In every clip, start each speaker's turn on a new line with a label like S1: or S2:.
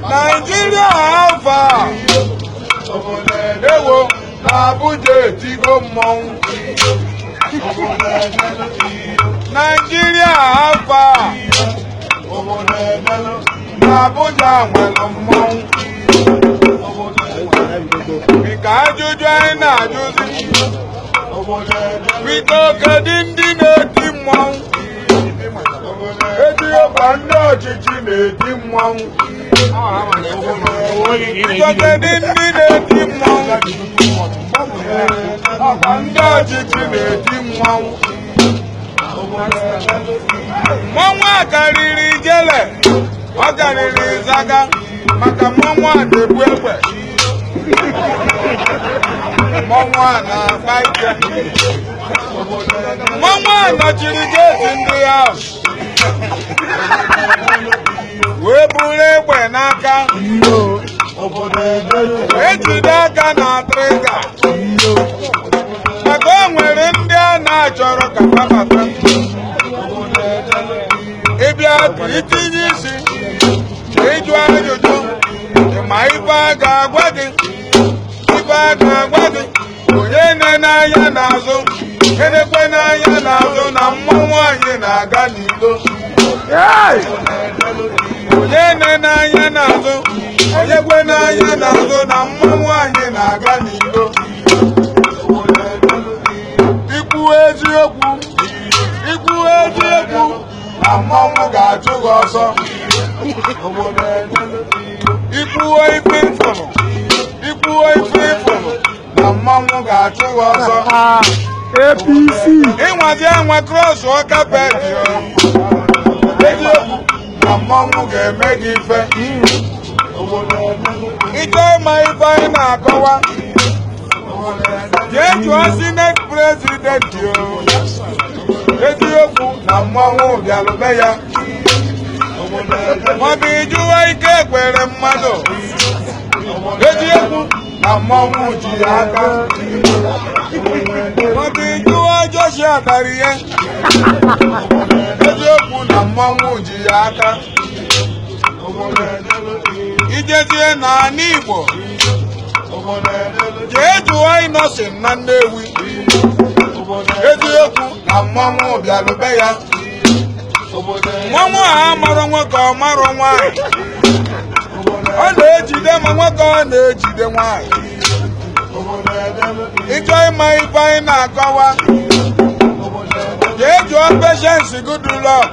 S1: Nigeria Alpha Ewo Abuja Tigo Mong Nigeria Alpha Abuja Mong Bika Juju na Juzi Bito Kadindi Neti Mong Bando chichi neti mwangu Bito Kadindi Neti Mwangu Bando chichi neti mwangu Mwangu akariri jele Akariri zaga Maka mwangu adebwekwe Mwangu anafaike Mwangu anachirigeti ndi house Webule kwe naka Ejide aka na trigger Maka nwere ndị a na-achọrọ ka babata Ịbịa itinye isi Ịjụ ajụjụ Ma ife a ga-agwa gị Ife a ga-agwa gị Onye na-anya n'azụ Enekwe n'anya n'azụ na mmanwụ anyị na-aga n'ilo Onye na-anya n'azụ Onyekwe n'anya n'azụ na mmanwụ anyị na-aga n'ilo Ikwu eziokwu na mmanwụ ga-achụ gị ọsọ Ikwuo ife ifuru na mmanwụ ga-achụ gị ọsọ
S2: APC
S1: Ịnwazi enwe cross ọka pedi eziokwu na mmanwụ ga-eme gị ife Ịchọ ịma ife anyị na-akọwa Jee jụọ Senate President eziokwu na mmanwụ bịalụbe ya Maọbụ ịjụwa ike ekwere mmadụ eziokwu na mmanwụ ji ya aka Maọbụ ịjụwa Joshua Dariye eziokwu na mmanwụ ji ya aka Ijezie n'ala Igbo jee jụọ Innocent na Nnewi eziokwu na mmanwụ bịalụbe ya Mmanwụ a marọ nwoke ọ marọ nwaanyị Ọ na-ejide ma nwoke ọ na-ejide nwaanyị Ịchọ ịma ife anyị na-akọwa jee jụọ Patience Goodluck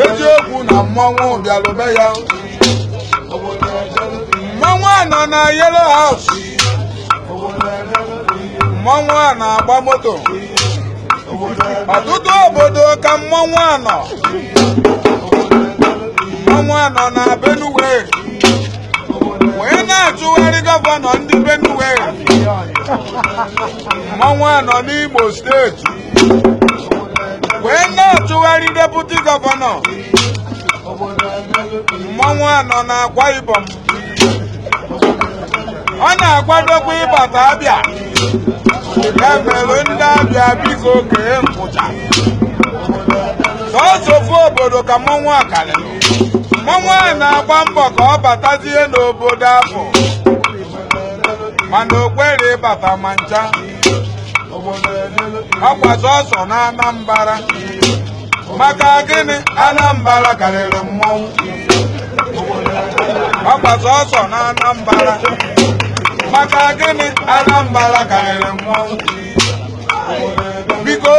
S1: eziokwu na mmanwụ bịalụbe ya Mmanwụ a nọ na Yellow House Mmanwụ a na-agba moto Ọtụtụ obodo ka mmanwụ a nọ Mmanwụ a nọ na Benue wee na-achụgharị gọvanọ ndị Benue Mmanwụ a nọ n'Imo steeti wee na-achụgharị deputy gọvanọ Mmanwụ a nọ na Akwa Ibom Ọ na-akwadokwa ịbata Abịa ya mere ndị abịa biko kee mpụta sọsọ ofu obodo ka mmọnwụ akarịrị mmọnwụ a na-agba mbọ ka ọ batazie n'obodo afọ mana o kwere ịbata ma ncha ọkwa sọsọ na Anambra maka gịnị Anambra karịrị mmọnwụ ọkwa sọsọ na Anambra maka gịnị Anambra karịrị mmọnwụ biko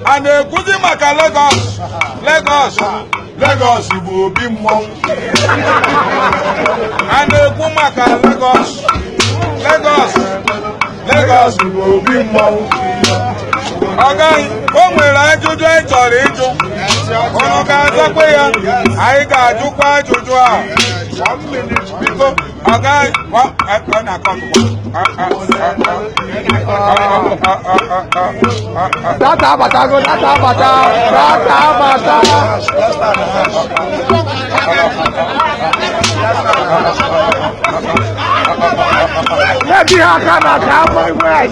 S1: a na-ekwuzi maka Lagos bụ obi mmọnwụ a na-ekwu maka Lagos bụ obi mmọnwụ ọ gaghị o nwere ajụjụ anyị chọrọ ịjụ ụnụ ga-azakwa ya anyị ga-ajụkwa ajụjụ a biko ọ gaghị ọ na-akọ
S2: data abatago data abata Let me have that.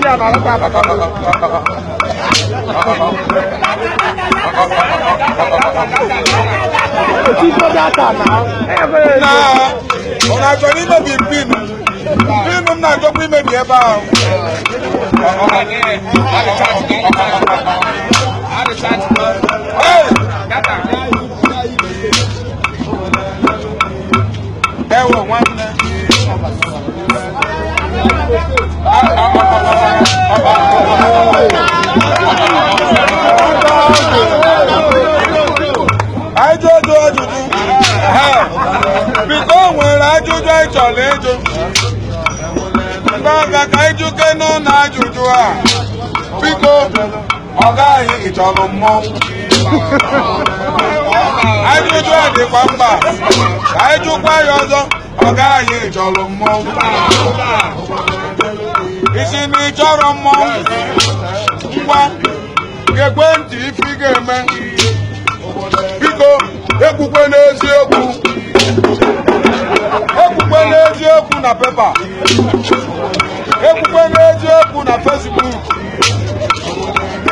S1: ajụjụ a dịkwa mkpa anyị jụkwa ya ọzọ ọ gaghị ịchọrọ mmọnwụ isi na ịchọrọ mmọnwụ ngwa gekwe ntị ife ị ga-eme biko ekwukwe n'eziokwu na pepa ekwukwe n'eziokwu na Facebook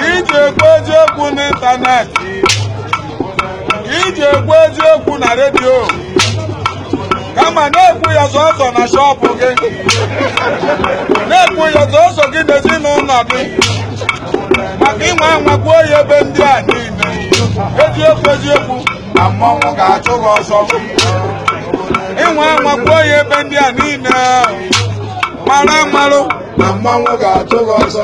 S1: iji ekwu eziokwu n'ịntanetị iji ekwu eziokwu na redio kama na-ekwu ya sọsọ na shọpụ gị na-ekwu ya sọsọ gị n'ezinụlọ gị maka ịnwe anwakwuo ya ebe ndị a niile eziokwu na mmọnwụ ga-achụ gị ọsọ ịnwe anwakwuo ya ebe ndị a niile mara mmarụ na mmọnwụ ga-achụ gị ọsọ